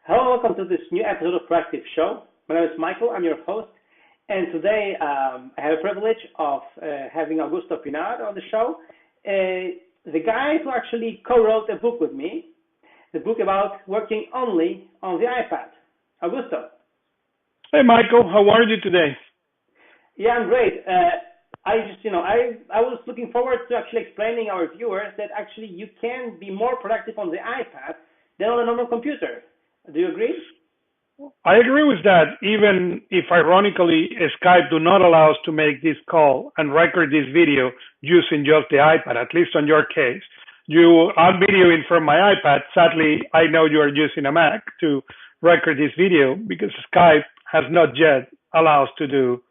Hello, welcome to this new episode of Proactive Show. My name is Michael, I'm your host, and today I have the privilege of having Augusto Pinaud on the show, the guy who actually co-wrote a book with me, the book about working only on the iPad. Augusto. Hey, Michael, how are you today? Yeah, I'm great. I was looking forward to actually explaining our viewers that actually you can be more productive on the iPad than on a normal computer. Do you agree? I agree with that, even if ironically Skype do not allow us to make this call and record this video using just the iPad, at least on your case. I'm videoing from my iPad. Sadly, I know you are using a Mac to record this video because Skype has not yet allowed us to do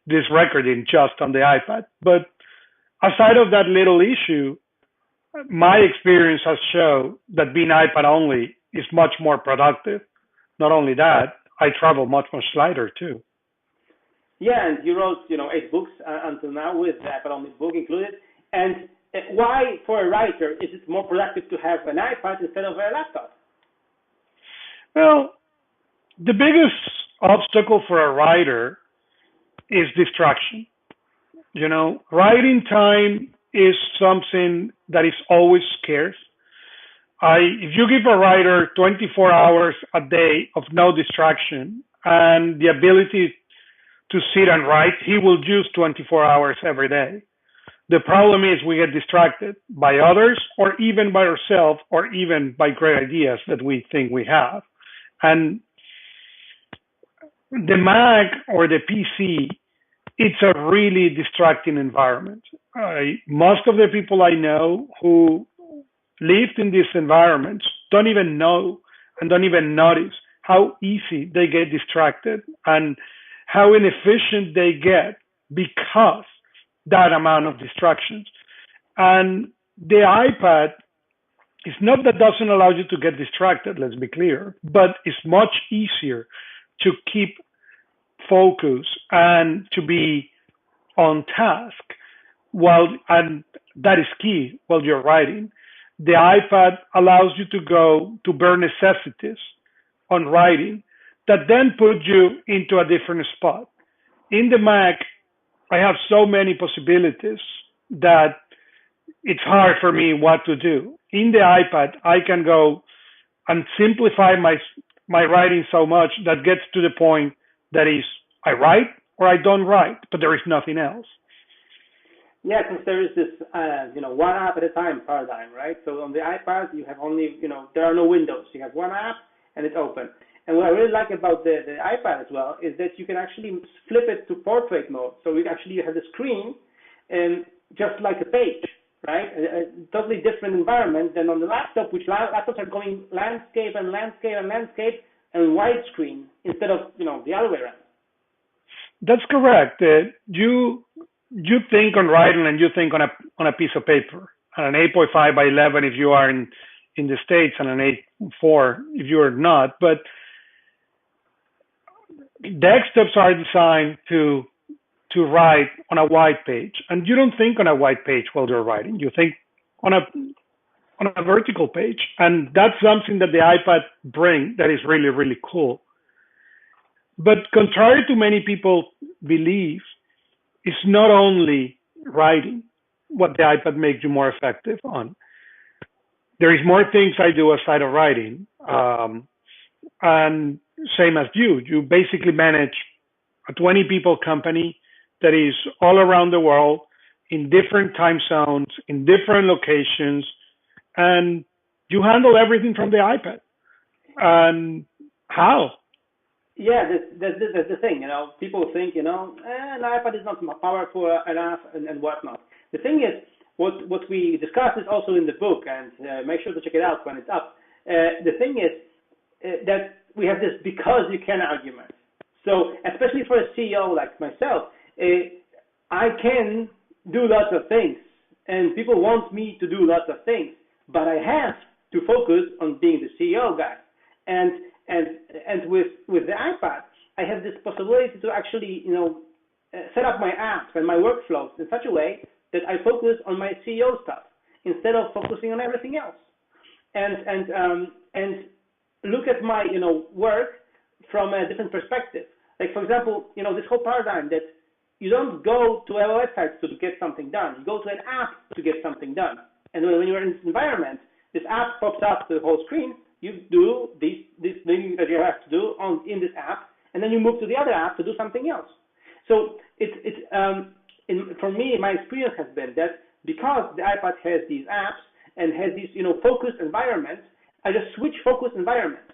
this recording just on the iPad. But aside of that little issue, my experience has shown that being iPad only is much more productive. Not only that, I travel much lighter too. Yeah, and you wrote, 8 books until now with the iPadOnly book included. And why, for a writer, is it more productive to have an iPad instead of a laptop? Well, the biggest obstacle for a writer is distraction. Writing time is something that is always scarce. If you give a writer 24 hours a day of no distraction and the ability to sit and write, he will use 24 hours every day. The problem is we get distracted by others or even by ourselves or even by great ideas that we think we have. And the Mac or the PC, it's a really distracting environment. Most of the people I know who lived in these environments don't even know and don't even notice how easy they get distracted and how inefficient they get because that amount of distractions. And the iPad is not that doesn't allow you to get distracted, let's be clear, but it's much easier to keep focus and to be on task and that is key while you're writing. The iPad allows you to go to bare necessities on writing that then put you into a different spot. In the Mac, I have so many possibilities that it's hard for me what to do. In the iPad, I can go and simplify my writing so much that gets to the point that is I write or I don't write, but there is nothing else. Yeah, since there is this, one app at a time paradigm, right? So on the iPad, you have only, there are no windows. You have one app and it's open. And what I really like about the iPad as well is that you can actually flip it to portrait mode. So you have the screen and just like a page, right? A totally different environment than on the laptop, which laptops are going landscape and landscape and landscape and widescreen instead of, the other way around. That's correct. You think on writing and you think on a piece of paper, an 8.5 by 11 if you are in the States and an 8.4 if you are not. But desktops are designed to write on a white page, and you don't think on a white page while you're writing. You think on a vertical page, and that's something that the iPad brings that is really, really cool. But contrary to many people believe, it's not only writing what the iPad makes you more effective on. There is more things I do aside of writing. And same as you basically manage a 20 people company that is all around the world in different time zones, in different locations, and you handle everything from the iPad. And how? Yeah, that's the thing. People think, an iPad is not powerful enough and whatnot. The thing is, what we discussed is also in the book, and make sure to check it out when it's up. The thing is that we have this because you can argument. So, especially for a CEO like myself, I can do lots of things, and people want me to do lots of things, but I have to focus on being the CEO guy. And with the iPad, I have this possibility to actually, set up my apps and my workflows in such a way that I focus on my CEO stuff instead of focusing on everything else. And look at my work from a different perspective. Like for example, this whole paradigm that you don't go to a website to get something done. You go to an app to get something done. And when you're in this environment, this app pops up to the whole screen. You do this thing that you have to do in this app, and then you move to the other app to do something else. So for me, my experience has been that because the iPad has these apps and has these focused environments, I just switch focused environments.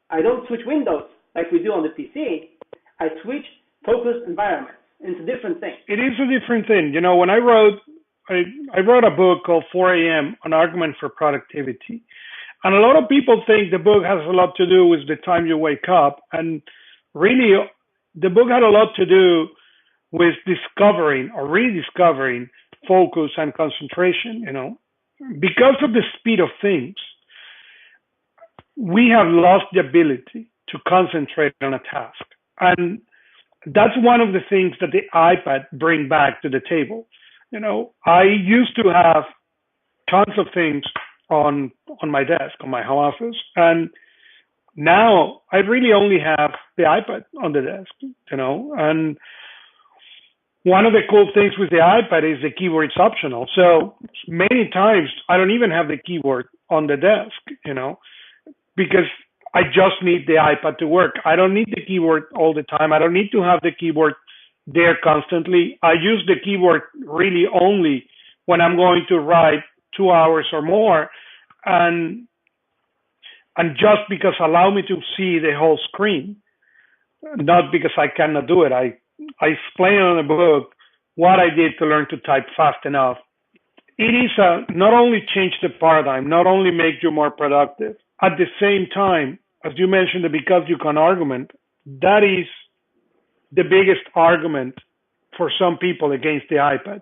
I don't switch windows like we do on the PC. I switch focused environments. It's a different thing. It is a different thing. When I wrote a book called 4 a.m. on argument for productivity. And a lot of people think the book has a lot to do with the time you wake up. And really, the book had a lot to do with discovering or rediscovering focus and concentration. Because of the speed of things, we have lost the ability to concentrate on a task. And that's one of the things that the iPad brings back to the table. I used to have tons of things on my desk, on my home office, and now I really only have the iPad on the desk, and one of the cool things with the iPad is the keyboard is optional. So many times I don't even have the keyboard on the desk, because I just need the iPad to work. I don't need the keyboard all the time. I don't need to have the keyboard there constantly. I use the keyboard really only when I'm going to write 2 hours or more, and just because allow me to see the whole screen, not because I cannot do it. I explain on the book what I did to learn to type fast enough. It is not only change the paradigm, not only make you more productive. At the same time, as you mentioned, the because you can argument, that is the biggest argument for some people against the iPad.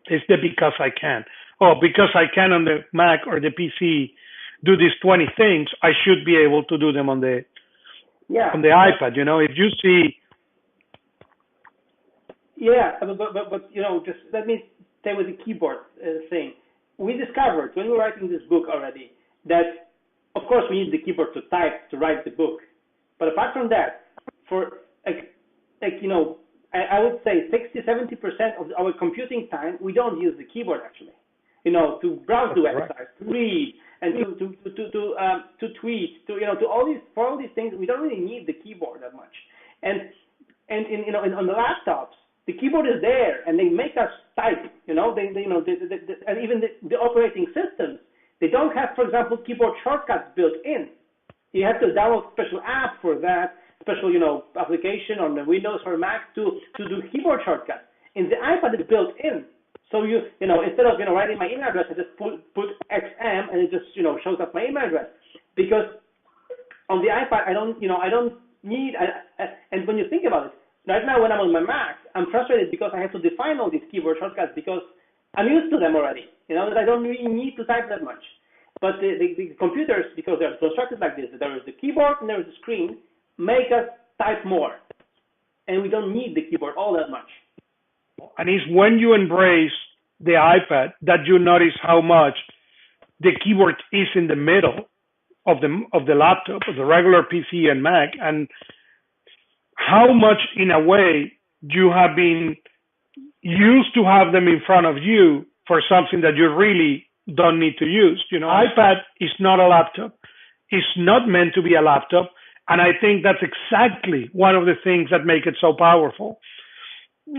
It's the because I can. Oh, because I can on the Mac or the PC do these 20 things, I should be able to do them on the iPad. If you see. Yeah, but just let me stay with the keyboard thing. We discovered when we were writing this book already that, of course, we need the keyboard to type to write the book. But apart from that, for I would say 60-70% of our computing time, we don't use the keyboard actually. To browse the website, to read, and to tweet, to all these things, we don't really need the keyboard that much. And on the laptops, the keyboard is there, and they make us type. And even the operating systems, they don't have, for example, keyboard shortcuts built in. You have to download special app for that, special application on the Windows or Mac to do keyboard shortcuts. In the iPad, it's built in. So instead of writing my email address, I just put XM and it just shows up my email address. Because on the iPad, I don't need. And when you think about it, right now when I'm on my Mac, I'm frustrated because I have to define all these keyboard shortcuts because I'm used to them already. That I don't really need to type that much. But the computers, because they're constructed like this, there is the keyboard and there is the screen, make us type more, and we don't need the keyboard all that much. And it's when you embrace the iPad that you notice how much the keyboard is in the middle of the laptop, of the regular PC and Mac, and how much, in a way, you have been used to have them in front of you for something that you really don't need to use. iPad is not a laptop. It's not meant to be a laptop. And I think that's exactly one of the things that make it so powerful.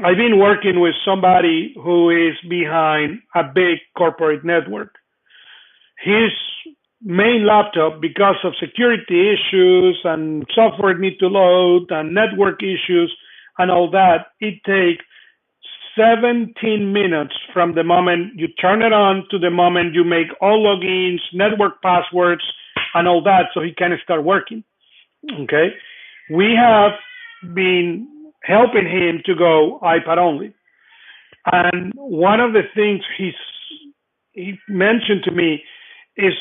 I've been working with somebody who is behind a big corporate network. His main laptop, because of security issues and software need to load and network issues and all that, it takes 17 minutes from the moment you turn it on to the moment you make all logins, network passwords, and all that, so he can start working. Okay? We have been helping him to go iPad only. And one of the things he mentioned to me is,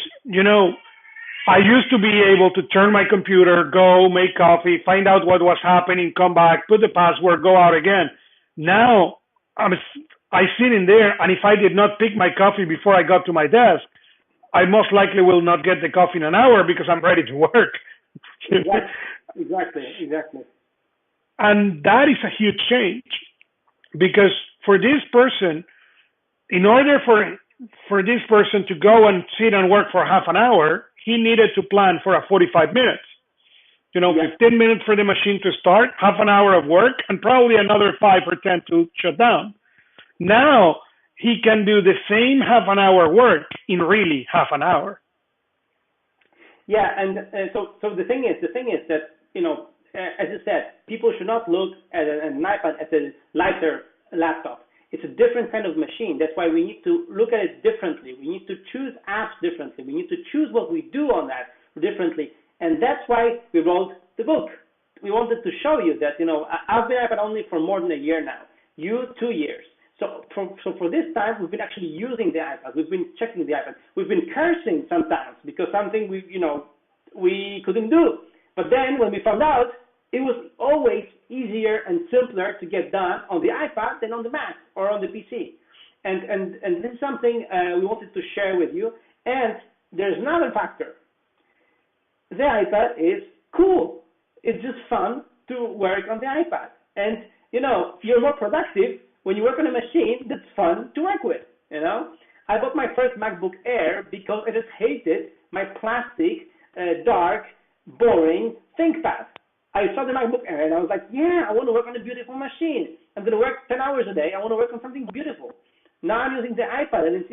I used to be able to turn my computer, go make coffee, find out what was happening, come back, put the password, go out again. Now I sit in there, and if I did not pick my coffee before I got to my desk, I most likely will not get the coffee in an hour because I'm ready to work. Exactly. And that is a huge change because for this person, in order for this person to go and sit and work for half an hour, he needed to plan for a 45 minutes. 15 minutes for the machine to start, half an hour of work, and probably another 5 or 10 to shut down. Now he can do the same half an hour work in really half an hour. Yeah, and so the thing is that as you said, people should not look at an iPad as a lighter laptop. It's a different kind of machine. That's why we need to look at it differently. We need to choose apps differently. We need to choose what we do on that differently. And that's why we wrote the book. We wanted to show you that, I've been iPad only for more than a year now. You, 2 years. So for this time, we've been actually using the iPad. We've been checking the iPad. We've been cursing sometimes because something we couldn't do. But then when we found out, it was always easier and simpler to get done on the iPad than on the Mac or on the PC. And this is something we wanted to share with you. And there's another factor. The iPad is cool. It's just fun to work on the iPad. And, you're more productive when you work on a machine that's fun to work with, I bought my first MacBook Air because I just hated my plastic, dark, boring ThinkPad. I saw the MacBook Air and I was like, yeah, I want to work on a beautiful machine. I'm going to work 10 hours a day. I want to work on something beautiful. Now I'm using the iPad and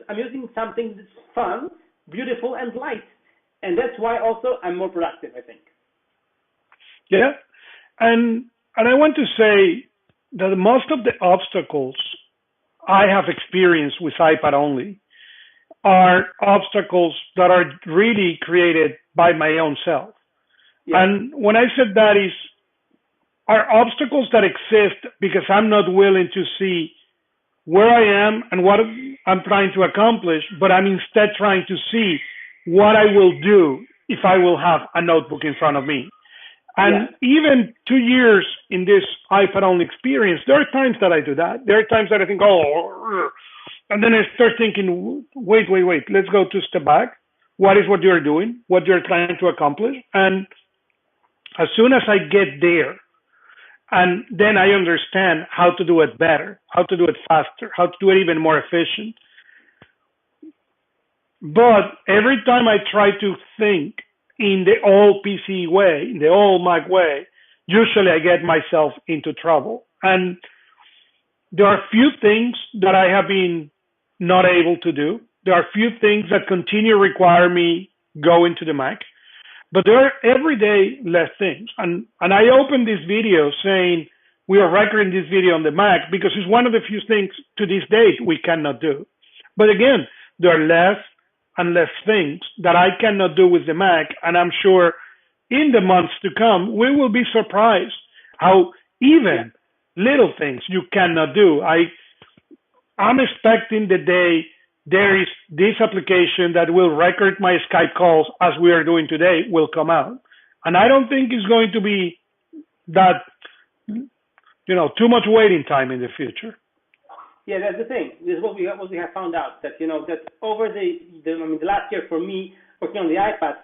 I'm using something that's fun, beautiful, and light. And that's why also I'm more productive, I think. Yeah. And I want to say that most of the obstacles I have experienced with iPadOnly are obstacles that are really created by my own self. Yeah. And when I said that is, are obstacles that exist because I'm not willing to see where I am and what I'm trying to accomplish, but I'm instead trying to see what I will do if I will have a notebook in front of me. And even 2 years in this iPad-only experience, there are times that I do that. There are times that I think, and then I start thinking, wait, let's go 2 steps back. What is what you're doing, what you're trying to accomplish? And as soon as I get there, and then I understand how to do it better, how to do it faster, how to do it even more efficient. But every time I try to think in the old PC way, in the old Mac way, usually I get myself into trouble. And there are few things that I have been not able to do. There are few things that continue to require me going to the Mac. But there are everyday less things. And I opened this video saying we are recording this video on the Mac because it's one of the few things to this date we cannot do. But again, there are less and less things that I cannot do with the Mac. And I'm sure in the months to come, we will be surprised how even little things you cannot do. I'm expecting the day there is this application that will record my Skype calls as we are doing today will come out. And I don't think it's going to be that, too much waiting time in the future. Yeah, that's the thing. This is what we have found out, that, that over the last year for me, working on the iPad,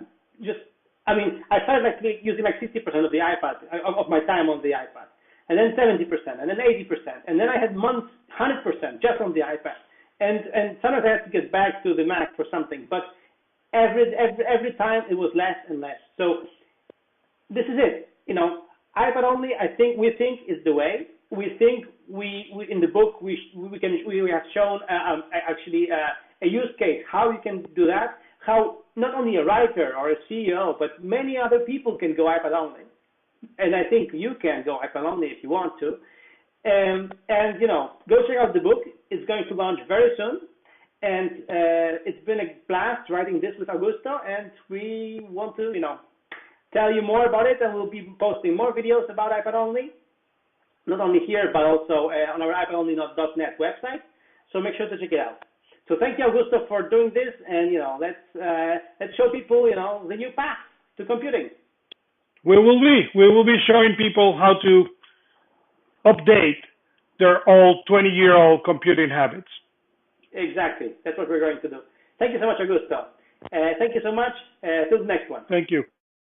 I started using 60% of the iPad, of my time on the iPad, and then 70%, and then 80%, and then I had months 100% just on the iPad. And sometimes I had to get back to the Mac for something, but every time it was less and less. So this is it. iPadOnly, we think is the way. We think we in the book we have shown a use case how you can do that. How not only a writer or a CEO, but many other people can go iPadOnly, and I think you can go iPadOnly if you want to. And go check out the book. It's going to launch very soon, and it's been a blast writing this with Augusto, and we want to tell you more about it, and we'll be posting more videos about iPadOnly, not only here but also on our iPadOnly.net website. So make sure to check it out. So thank you, Augusto, for doing this, and let's show people the new path to computing. We will be showing people how to update their old 20-year-old computing habits. Exactly. That's what we're going to do. Thank you so much, Augusto. Thank you so much. Till the next one. Thank you.